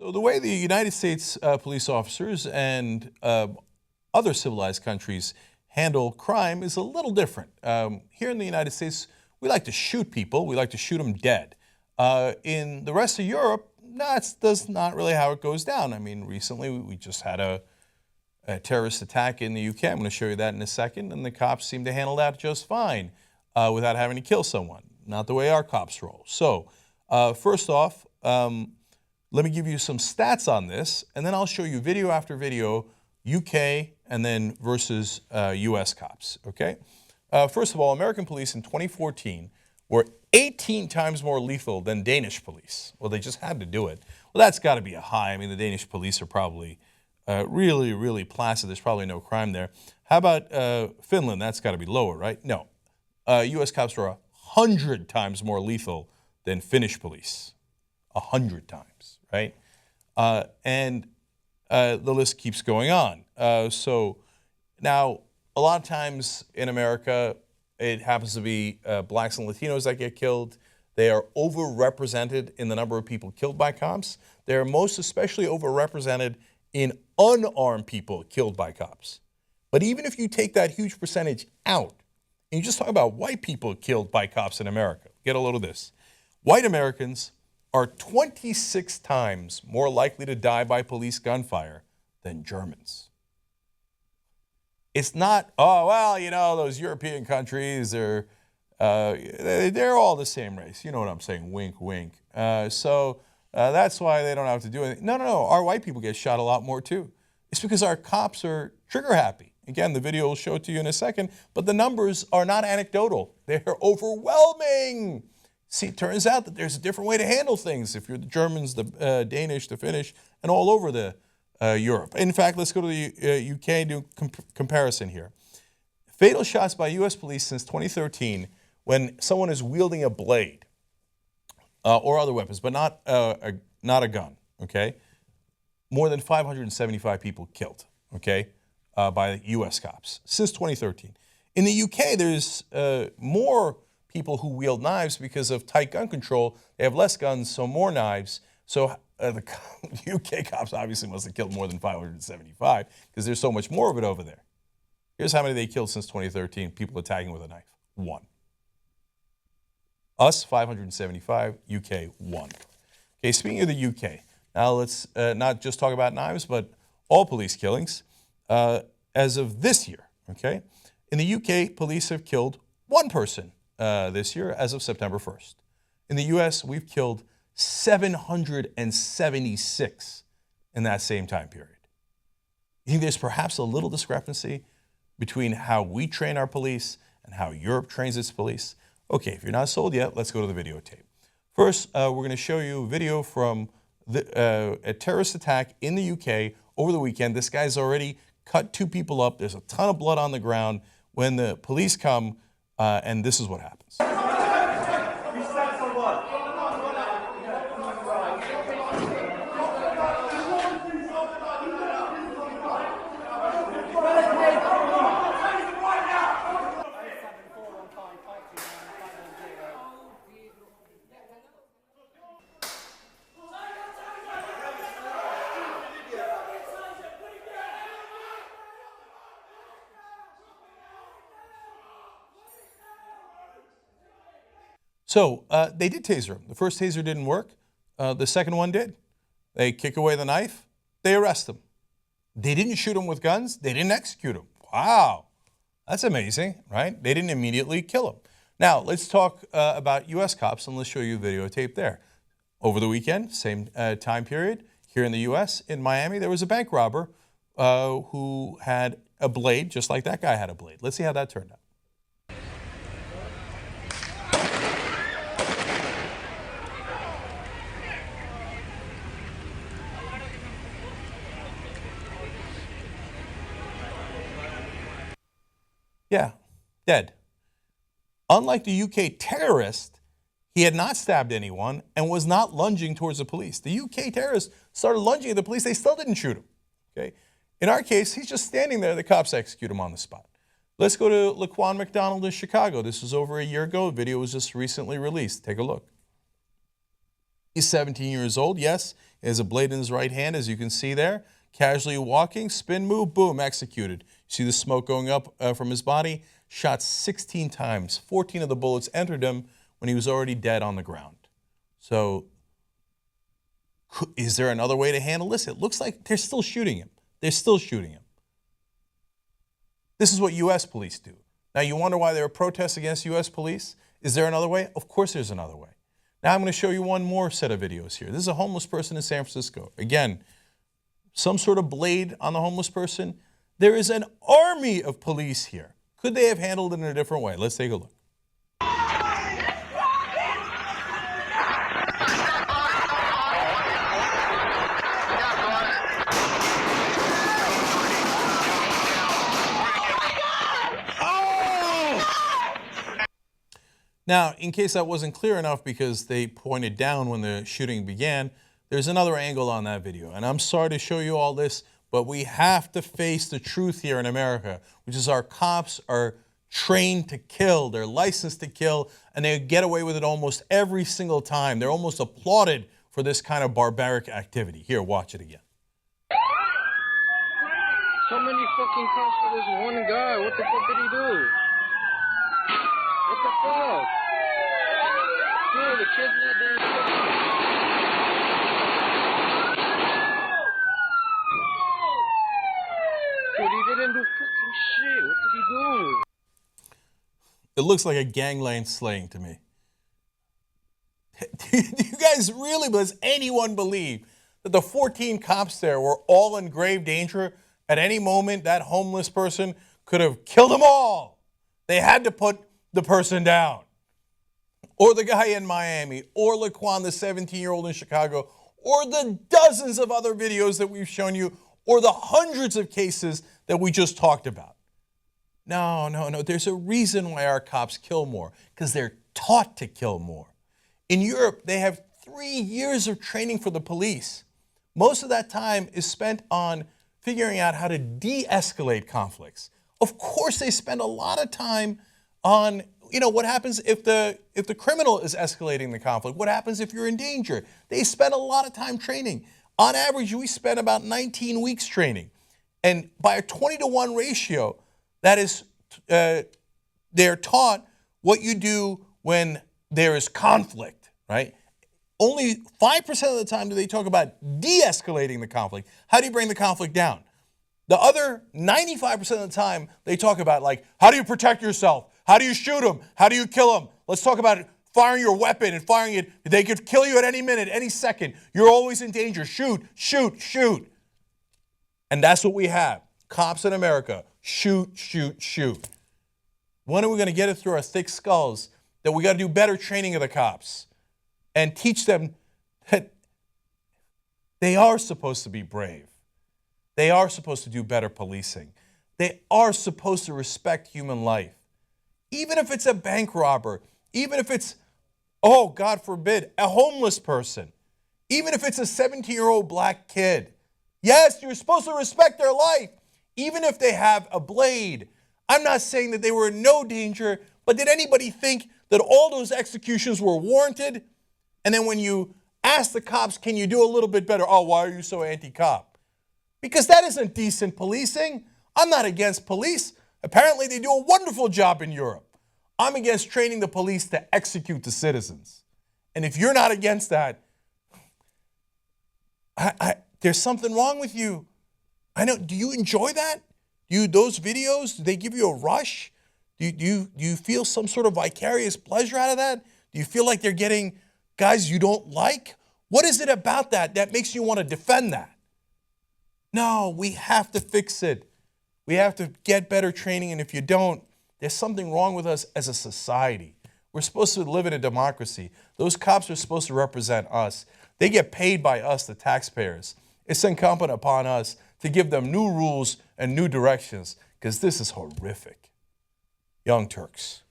So the way the United States police officers and other civilized countries handle crime is a little different. Here in the United States, we like to shoot people. We like to shoot them dead. In the rest of Europe, that's not really how it goes down. I mean, recently we just had a terrorist attack in the UK. I'm going to show you that in a second. And the cops seem to handle that just fine without having to kill someone. Not the way our cops roll. So first off, let me give you some stats on this, and then I'll show you video after video, UK and then versus US cops, okay? First of all, American police in 2014 were 18 times more lethal than Danish police. Well, they just had to do it. Well, that's got to be a high. I mean, the Danish police are probably really, really placid. There's probably no crime there. How about Finland? That's got to be lower, right? No. US cops were 100 times more lethal than Finnish police. 100 times, right? And the list keeps going on. So now, a lot of times in America, it happens to be blacks and Latinos that get killed. They are overrepresented in the number of people killed by cops. They are most especially overrepresented in unarmed people killed by cops. But even if you take that huge percentage out, and you just talk about white people killed by cops in America, get a load of this. White Americans are 26 times more likely to die by police gunfire than Germans. It's not, oh, well, you know, those European countries, they're all the same race. You know what I'm saying, wink, wink. So that's why they don't have to do anything. No, our white people get shot a lot more too. It's because our cops are trigger happy. Again, the video will show it to you in a second, but the numbers are not anecdotal. They're overwhelming. See, it turns out that there's a different way to handle things if you're the Germans, the Danish, the Finnish, and all over the Europe. In fact, let's go to the UK and do a comparison here. Fatal shots by U.S. police since 2013 when someone is wielding a blade or other weapons, but not a gun, okay? More than 575 people killed, okay, by U.S. cops since 2013. In the UK, there's more people who wield knives because of tight gun control. They have less guns, so more knives. So the UK cops obviously must have killed more than 575 because there's so much more of it over there. Here's how many they killed since 2013, people attacking with a knife. 1. Us, 575, UK, 1. Okay, speaking of the UK, now let's not just talk about knives, but all police killings. As of this year, okay, in the UK, police have killed 1 person this year as of September 1st. In the US, we've killed 776 in that same time period. You think there's perhaps a little discrepancy between how we train our police and how Europe trains its police? Okay, if you're not sold yet, let's go to the videotape. First, we're going to show you a video from a terrorist attack in the UK over the weekend. This guy's already cut 2 people up. There's a ton of blood on the ground. When the police come, and this is what happens. So they did taser him. The first taser didn't work. The second one did. They kick away the knife. They arrest him. They didn't shoot him with guns. They didn't execute him. Wow. That's amazing, right? They didn't immediately kill him. Now, let's talk about U.S. cops, and let's show you a videotape there. Over the weekend, same time period, here in the U.S., in Miami, there was a bank robber who had a blade, just like that guy had a blade. Let's see how that turned out. Yeah, dead. Unlike the UK terrorist, he had not stabbed anyone and was not lunging towards the police. The UK terrorist started lunging at the police. They still didn't shoot him. Okay? In our case, he's just standing there. The cops execute him on the spot. Let's go to Laquan Mcdonald in Chicago. This was over a year ago. The video was just recently released. Take a look. He's 17 years old, yes. He has a blade in his right hand, as you can see there. Casually walking, spin move, boom, executed. You see the smoke going up from his body. Shot 16 times. 14 of the bullets entered him when he was already dead on the ground. So, is there another way to handle this? It looks like they're still shooting him. They're still shooting him. This is what U.S. police do. Now, you wonder why there are protests against U.S. police? Is there another way? Of course there's another way. Now I'm going to show you one more set of videos here. This is a homeless person in San Francisco. Again, some sort of blade on the homeless person. There is an army of police here. Could they have handled it in a different way? Let's take a look. Now, in case that wasn't clear enough because they pointed down when the shooting began, there's another angle on that video. And I'm sorry to show you all this, but we have to face the truth here in America, which is our cops are trained to kill, they're licensed to kill, and they get away with it almost every single time. They're almost applauded for this kind of barbaric activity. Here, watch it again. So many fucking cops for this one guy. What the fuck did he do? What the fuck? Dude, the kid's not doing fucking... Dude, he didn't do fucking shit. What did he do? It looks like a gangland slaying to me. Do you guys really, does anyone believe that the 14 cops there were all in grave danger? At any moment, that homeless person could have killed them all. They had to put the person down. Or the guy in Miami, or Laquan, the 17-year-old in Chicago, or the dozens of other videos that we've shown you, or the hundreds of cases that we just talked about. No. There's a reason why our cops kill more, because they're taught to kill more. In Europe, they have 3 years of training for the police. Most of that time is spent on figuring out how to de-escalate conflicts. Of course, they spend a lot of time on, what happens if the criminal is escalating the conflict? What happens if you're in danger? They spend a lot of time training. On average, we spend about 19 weeks training. And by a 20-to-1 ratio, that is, they're taught what you do when there is conflict, right? Only 5% of the time do they talk about de-escalating the conflict. How do you bring the conflict down? The other 95% of the time, they talk about, like, how do you protect yourself? How do you shoot them? How do you kill them? Let's talk about firing your weapon and firing it. They could kill you at any minute, any second. You're always in danger. Shoot, shoot, shoot. And that's what we have. Cops in America. Shoot, shoot, shoot. When are we going to get it through our thick skulls that we got to do better training of the cops and teach them that they are supposed to be brave. They are supposed to do better policing. They are supposed to respect human life. Even if it's a bank robber, even if it's, oh, God forbid, a homeless person, even if it's a 17-year-old black kid. Yes, you're supposed to respect their life, even if they have a blade. I'm not saying that they were in no danger, but did anybody think that all those executions were warranted? And then when you ask the cops, can you do a little bit better? Oh, why are you so anti-cop? Because that isn't decent policing. I'm not against police. Apparently, they do a wonderful job in Europe. I'm against training the police to execute the citizens. And if you're not against that, there's something wrong with you. I know. Do you enjoy that? Those videos, do they give you a rush? Do you feel some sort of vicarious pleasure out of that? Do you feel like they're getting guys you don't like? What is it about that makes you want to defend that? No, we have to fix it. We have to get better training, and if you don't, there's something wrong with us as a society. We're supposed to live in a democracy. Those cops are supposed to represent us. They get paid by us, the taxpayers. It's incumbent upon us to give them new rules and new directions, because this is horrific. Young Turks.